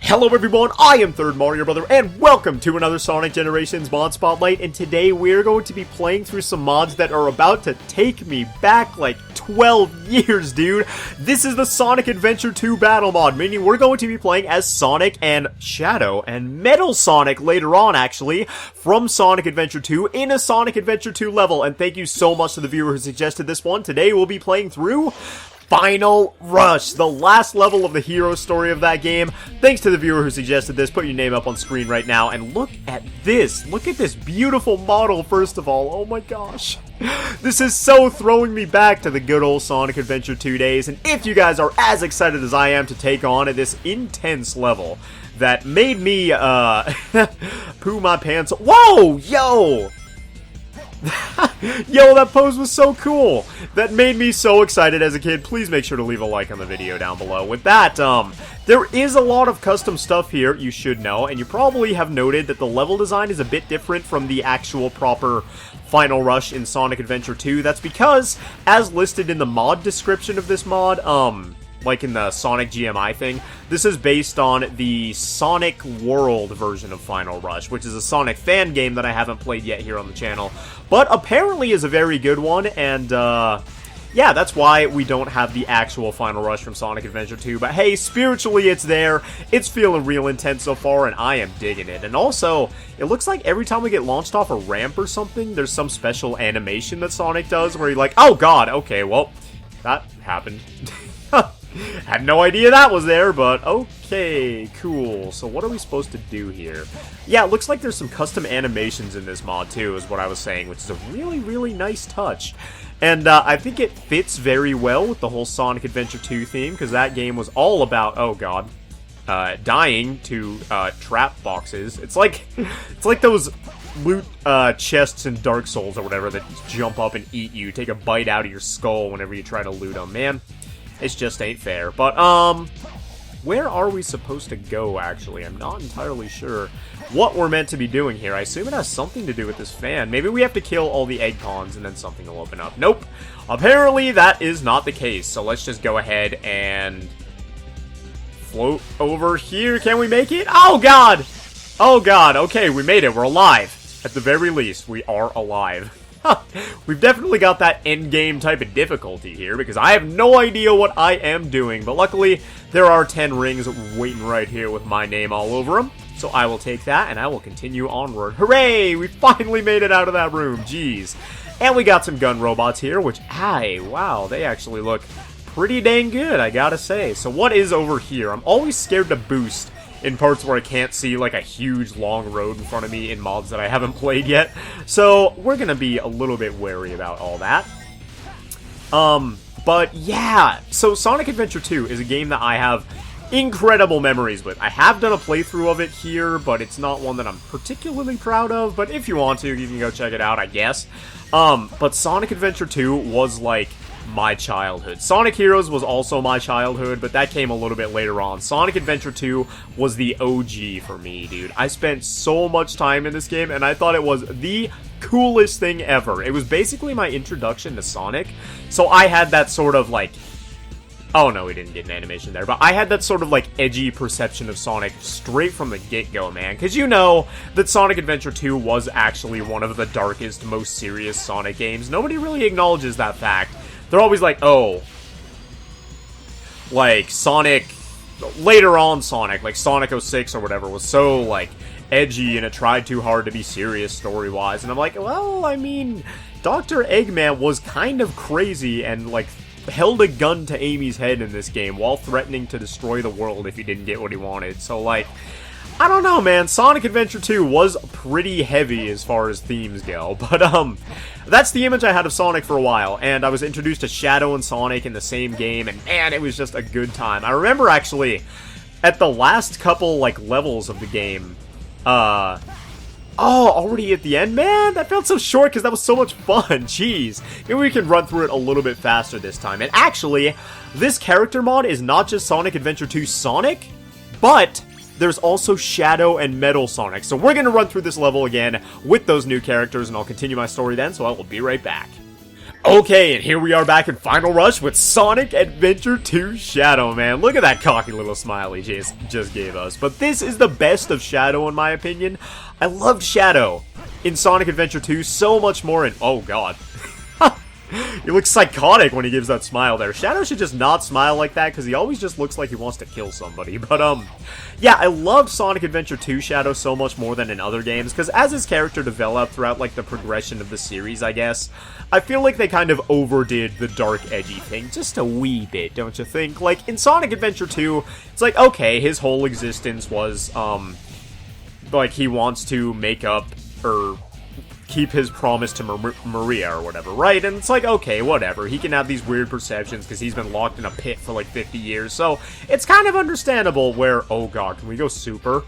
Hello everyone, I am ThirdMarioBrother, and welcome to another Sonic Generations Mod Spotlight, and today we're going to be playing through some mods that are about to take me back like 12 years, dude. This is the Sonic Adventure 2 Battle Mod, meaning we're going to be playing as Sonic and Shadow and Metal Sonic later on, actually, from Sonic Adventure 2 in a Sonic Adventure 2 level, and thank you so much to the viewer who suggested this one. Today we'll be playing through Final Rush, the last level of the hero story of that game. Thanks to the viewer who suggested this. Put your name up on screen right now, and look at this. Look at this beautiful model, first of all. Oh my gosh. This is so throwing me back to the good old Sonic Adventure 2 days, and if you guys are as excited as I am to take on this intense level that made me, poo my pants. Whoa! Yo! Yo, that pose was so cool! That made me so excited as a kid. Please make sure to leave a like on the video down below. With that, there is a lot of custom stuff here, you should know, and you probably have noted that the level design is a bit different from the actual proper Final Rush in Sonic Adventure 2. That's because, as listed in the mod description of this mod, like in the Sonic GMI thing, this is based on the Sonic World version of Final Rush, which is a Sonic fan game that I haven't played yet here on the channel, but apparently is a very good one, and yeah, that's why we don't have the actual Final Rush from Sonic Adventure 2, but hey, spiritually it's there, it's feeling real intense so far, and I am digging it. And also, it looks like every time we get launched off a ramp or something, there's some special animation that Sonic does, where you're like, oh god, okay, well, that happened. Had no idea that was there, but okay, cool. So what are we supposed to do here? Yeah, it looks like there's some custom animations in this mod too, is what I was saying, which is a really, really nice touch. And I think it fits very well with the whole Sonic Adventure 2 theme, because that game was all about, oh god, dying to trap boxes. It's like those loot chests in Dark Souls or whatever that jump up and eat you, take a bite out of your skull whenever you try to loot them. Man, it just ain't fair. But, where are we supposed to go, actually? I'm not entirely sure what we're meant to be doing here. I assume it has something to do with this fan. Maybe we have to kill all the egg pawns and then something will open up. Nope. Apparently that is not the case. So let's just go ahead and float over here. Can we make it? Oh, God! Oh, God. Okay, we made it. We're alive. At the very least, we are alive. We've definitely got that endgame type of difficulty here, because I have no idea what I am doing, but luckily there are 10 rings waiting right here with my name all over them, so I will take that and I will continue onward. Hooray! We finally made it out of that room, jeez. And we got some gun robots here, which, wow, they actually look pretty dang good, I gotta say. So what is over here? I'm always scared to boost in parts where I can't see, like, a huge, long road in front of me in mods that I haven't played yet. So, we're gonna be a little bit wary about all that. But, yeah. So, Sonic Adventure 2 is a game that I have incredible memories with. I have done a playthrough of it here, but it's not one that I'm particularly proud of. But if you want to, you can go check it out, I guess. But Sonic Adventure 2 was, like, my childhood. Sonic Heroes was also my childhood, but that came a little bit later on. Sonic Adventure 2 was the OG for me, dude. I spent so much time in this game, and I thought it was the coolest thing ever. It was basically my introduction to Sonic, so I had that sort of, like... Oh, no, we didn't get an animation there, but I had that sort of, like, edgy perception of Sonic straight from the get-go, man. Because you know that Sonic Adventure 2 was actually one of the darkest, most serious Sonic games. Nobody really acknowledges that fact. They're always like, oh, like, Sonic, later on Sonic, like Sonic 06 or whatever, was so, like, edgy and it tried too hard to be serious story-wise. And I'm like, well, I mean, Dr. Eggman was kind of crazy and, like, held a gun to Amy's head in this game while threatening to destroy the world if he didn't get what he wanted. So, like, I don't know, man. Sonic Adventure 2 was pretty heavy as far as themes go, but, that's the image I had of Sonic for a while, and I was introduced to Shadow and Sonic in the same game, and man, it was just a good time. I remember, actually, at the last couple, like, levels of the game, oh, already at the end? Man, that felt so short because that was so much fun. Jeez. Maybe we can run through it a little bit faster this time. And actually, this character mod is not just Sonic Adventure 2 Sonic, but there's also Shadow and Metal Sonic. So we're going to run through this level again with those new characters, and I'll continue my story then, so I will be right back. Okay, and here we are back in Final Rush with Sonic Adventure 2 Shadow, man. Look at that cocky little smile he just gave us. But this is the best of Shadow, in my opinion. I loved Shadow in Sonic Adventure 2 so much more in... Oh, God. He looks psychotic when he gives that smile there. Shadow should just not smile like that, because he always just looks like he wants to kill somebody. But, yeah, I loved Sonic Adventure 2 Shadow so much more than in other games, because as his character developed throughout, like, the progression of the series, I guess, I feel like they kind of overdid the dark, edgy thing just a wee bit, don't you think? Like, in Sonic Adventure 2, it's like, okay, his whole existence was, like, he wants to make up, or keep his promise to Maria or whatever, right? And it's like, okay, whatever. He can have these weird perceptions because he's been locked in a pit for like 50 years. So it's kind of understandable where, oh god, can we go super?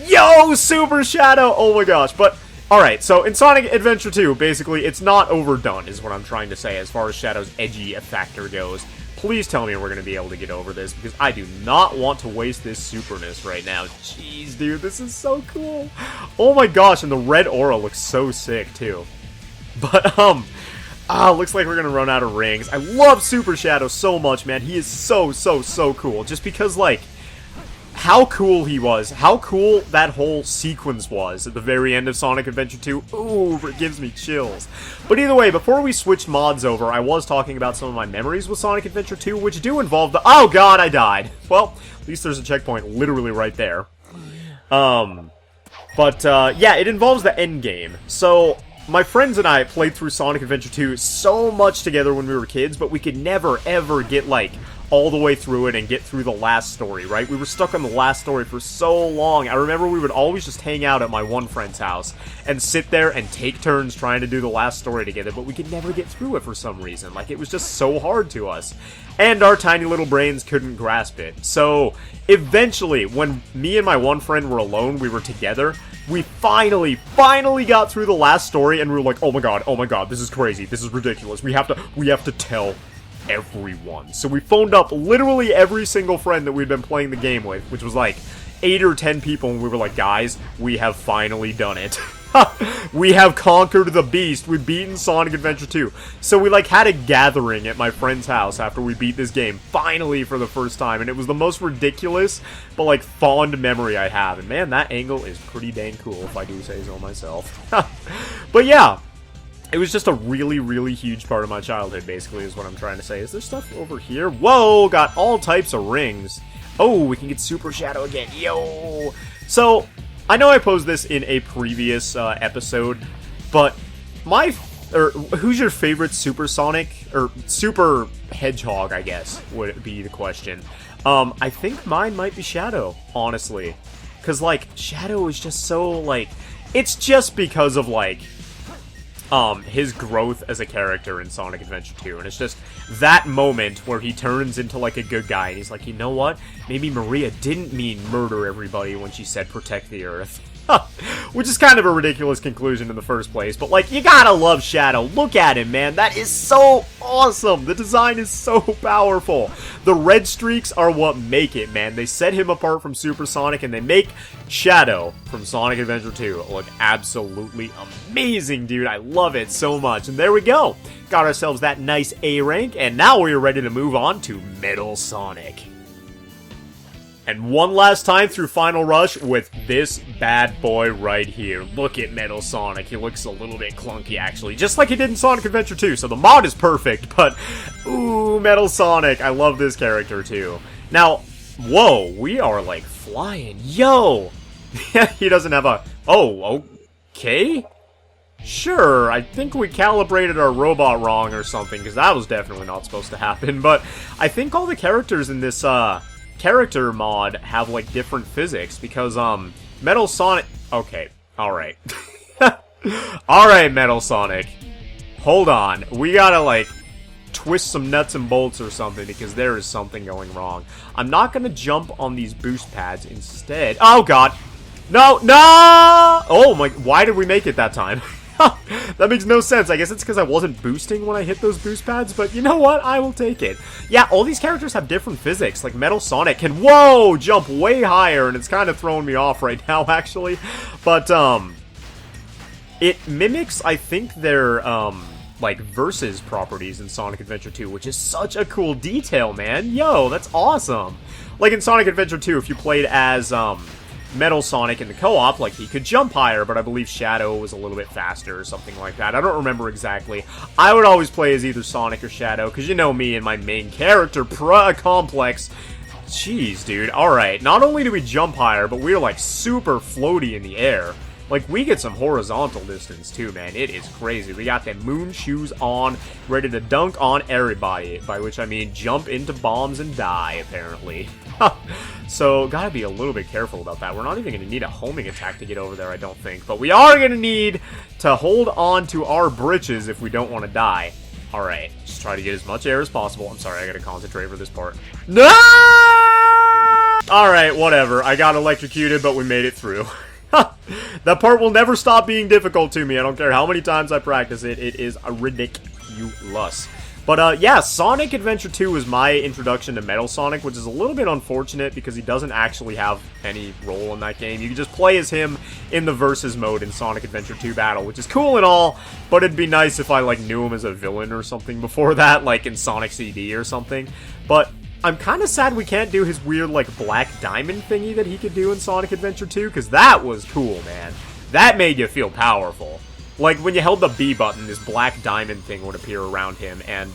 Yo, Super Shadow! Oh my gosh, but alright, so in Sonic Adventure 2, basically, it's not overdone, is what I'm trying to say, as far as Shadow's edgy factor goes. Please tell me we're going to be able to get over this, because I do not want to waste this superness right now. Jeez, dude, this is so cool. Oh my gosh, and the red aura looks so sick, too. But, looks like we're going to run out of rings. I love Super Shadow so much, man. He is so cool. Just because, like, how cool he was. How cool that whole sequence was at the very end of Sonic Adventure 2. Ooh, it gives me chills. But either way, before we switched mods over, I was talking about some of my memories with Sonic Adventure 2, which do involve the... Oh god, I died. Well, at least there's a checkpoint literally right there. Yeah, it involves the end game. So, my friends and I played through Sonic Adventure 2 so much together when we were kids, but we could never, ever get, like, all the way through it and get through the last story, right? We were stuck on the last story for so long. I remember we would always just hang out at my one friend's house and sit there and take turns trying to do the last story together, but we could never get through it for some reason. Like, it was just so hard to us. And our tiny little brains couldn't grasp it. So, eventually, when me and my one friend were alone, we were together, we finally got through the last story, and we were like, oh my god, this is crazy, this is ridiculous, we have to tell everyone. So we phoned up literally every single friend that we'd been playing the game with, which was like 8 or 10 people, and we were like, guys, we have finally done it. We have conquered the beast. We've beaten Sonic Adventure 2. So we like had a gathering at my friend's house after we beat this game, finally for the first time, and it was the most ridiculous but like fond memory I have. And man, that angle is pretty dang cool, if I do say so myself. But yeah, it was just a really huge part of my childhood, basically, is what I'm trying to say. Is there stuff over here? Whoa, got all types of rings. Oh, we can get Super Shadow again. Yo! So, I know I posed this in a previous episode, but who's your favorite Supersonic, or Super Hedgehog, I guess, would be the question. I think mine might be Shadow, honestly. Because, like, Shadow is just so, like, it's just because of, like, his growth as a character in Sonic Adventure 2, and it's just that moment where he turns into, like, a good guy, and he's like, you know what? Maybe Maria didn't mean murder everybody when she said protect the Earth. Which is kind of a ridiculous conclusion in the first place, but, like, you gotta love Shadow. Look at him, man. That is so awesome. The design is so powerful. The red streaks are what make it, man. They set him apart from Super Sonic, and they make Shadow from Sonic Adventure 2 look absolutely amazing, dude. I love it so much. And there we go. Got ourselves that nice A rank, and now we are ready to move on to Metal Sonic. And one last time through Final Rush with this bad boy right here. Look at Metal Sonic. He looks a little bit clunky, actually. Just like he did in Sonic Adventure 2, so the mod is perfect. But, ooh, Metal Sonic. I love this character, too. Now, whoa, we are, like, flying. Yo! He doesn't have a... Oh, okay? Sure, I think we calibrated our robot wrong or something, because that was definitely not supposed to happen. But I think all the characters in this, character mod have, like, different physics, because, Metal Sonic... Okay, alright. Alright, Metal Sonic. Hold on. We gotta, like, twist some nuts and bolts or something, because there is something going wrong. I'm not gonna jump on these boost pads instead. Oh, God. No, no! Oh, my... Why did we make it that time? That makes no sense. I guess it's because I wasn't boosting when I hit those boost pads, but you know what? I will take it. Yeah, all these characters have different physics. Like, Metal Sonic can, whoa, jump way higher, and it's kind of throwing me off right now, actually. But, it mimics, I think, their like, versus properties in Sonic Adventure 2, which is such a cool detail, man. Yo, that's awesome. Like, in Sonic Adventure 2, if you played as, Metal Sonic in the co-op, like, he could jump higher, but I believe Shadow was a little bit faster or something like that. I don't remember exactly. I would always play as either Sonic or Shadow, because you know me and my main character complex. Jeez, dude. Alright, not only do we jump higher, but we're, like, super floaty in the air. Like, we get some horizontal distance, too, man. It is crazy. We got them moon shoes on, ready to dunk on everybody. By which I mean jump into bombs and die, apparently. So, gotta be a little bit careful about that. We're not even gonna need a homing attack to get over there, I don't think. But we are gonna need to hold on to our britches if we don't want to die. Alright, just try to get as much air as possible. I'm sorry, I gotta concentrate for this part. No! Alright, whatever. I got electrocuted, but we made it through. That part will never stop being difficult to me. I don't care how many times I practice it. It is ridiculous. But, yeah, Sonic Adventure 2 was my introduction to Metal Sonic, which is a little bit unfortunate because he doesn't actually have any role in that game. You can just play as him in the versus mode in Sonic Adventure 2 Battle, which is cool and all, but it'd be nice if I, like, knew him as a villain or something before that, like in Sonic CD or something. But I'm kind of sad we can't do his weird, like, black diamond thingy that he could do in Sonic Adventure 2, because that was cool, man. That made you feel powerful. Like, when you held the B button, this black diamond thing would appear around him, and,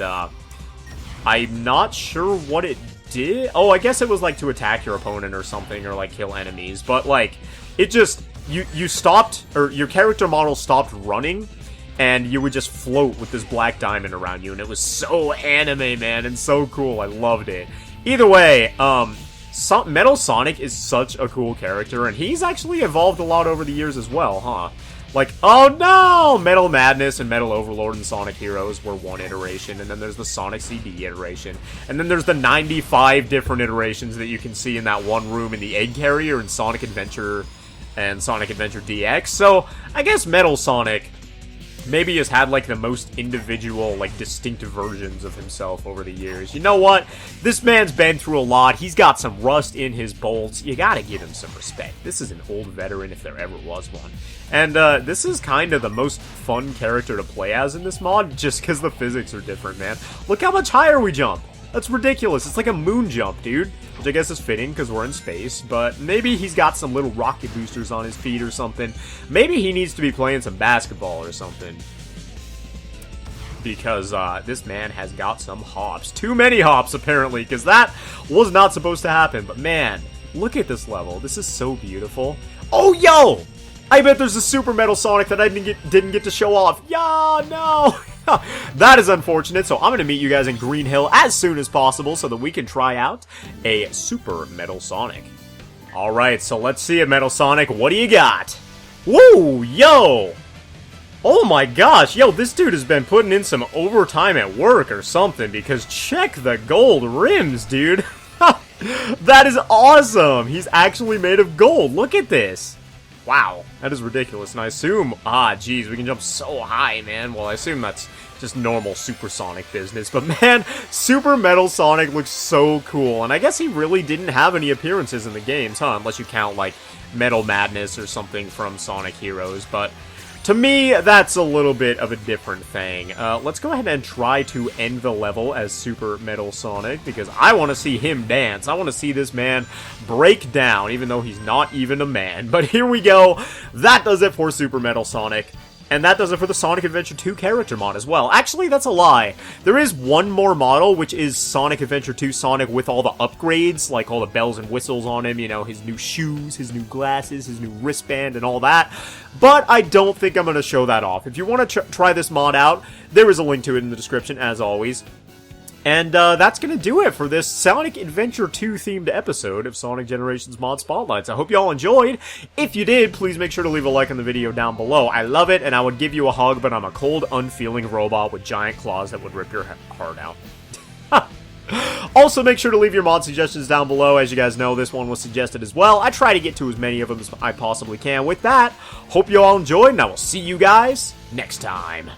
I'm not sure what it did. Oh, I guess it was, like, to attack your opponent or something, or, like, kill enemies, but, like, it just, you stopped, or your character model stopped running, and you would just float with this black diamond around you, and it was so anime, man, and so cool. I loved it. Either way, Metal Sonic is such a cool character, and he's actually evolved a lot over the years as well, huh? Like, oh no! Metal Madness and Metal Overlord and Sonic Heroes were one iteration, and then there's the Sonic CD iteration, and then there's the 95 different iterations that you can see in that one room in the Egg Carrier in Sonic Adventure and Sonic Adventure DX. So, I guess Metal Sonic maybe has had, like, the most individual, like, distinctive versions of himself over the years. You know what? This man's been through a lot. He's got some rust in his bolts. You gotta give him some respect. This is an old veteran if there ever was one. And, this is kind of the most fun character to play as in this mod, just because the physics are different, man. Look how much higher we jump! That's ridiculous. It's like a moon jump, dude. Which I guess is fitting, because we're in space. But maybe he's got some little rocket boosters on his feet or something. Maybe he needs to be playing some basketball or something. Because, this man has got some hops. Too many hops, apparently, because that was not supposed to happen. But, man, look at this level. This is so beautiful. Oh, yo! I bet there's a Super Metal Sonic that I didn't get to show off. Yeah, no! That is unfortunate, so I'm going to meet you guys in Green Hill as soon as possible so that we can try out a Super Metal Sonic. Alright, so let's see it, Metal Sonic. What do you got? Woo! Yo! Oh my gosh, yo, this dude has been putting in some overtime at work or something, because check the gold rims, dude. That is awesome! He's actually made of gold. Look at this. Wow, that is ridiculous, and I assume, geez, we can jump so high, man. Well, I assume that's just normal supersonic business, but man, Super Metal Sonic looks so cool, and I guess he really didn't have any appearances in the games, huh, unless you count, like, Metal Madness or something from Sonic Heroes, but to me, that's a little bit of a different thing. Let's go ahead and try to end the level as Super Metal Sonic, because I want to see him dance. I want to see this man break down, even though he's not even a man. But here we go. That does it for Super Metal Sonic. And that does it for the Sonic Adventure 2 character mod as well. Actually, that's a lie. There is one more model, which is Sonic Adventure 2 Sonic with all the upgrades, like all the bells and whistles on him, you know, his new shoes, his new glasses, his new wristband, and all that. But I don't think I'm going to show that off. If you want to try this mod out, there is a link to it in the description, as always. And that's going to do it for this Sonic Adventure 2 themed episode of Sonic Generations Mod Spotlights. I hope you all enjoyed. If you did, please make sure to leave a like on the video down below. I love it, and I would give you a hug, but I'm a cold, unfeeling robot with giant claws that would rip your heart out. Also, make sure to leave your mod suggestions down below. As you guys know, this one was suggested as well. I try to get to as many of them as I possibly can. With that, hope you all enjoyed, and I will see you guys next time.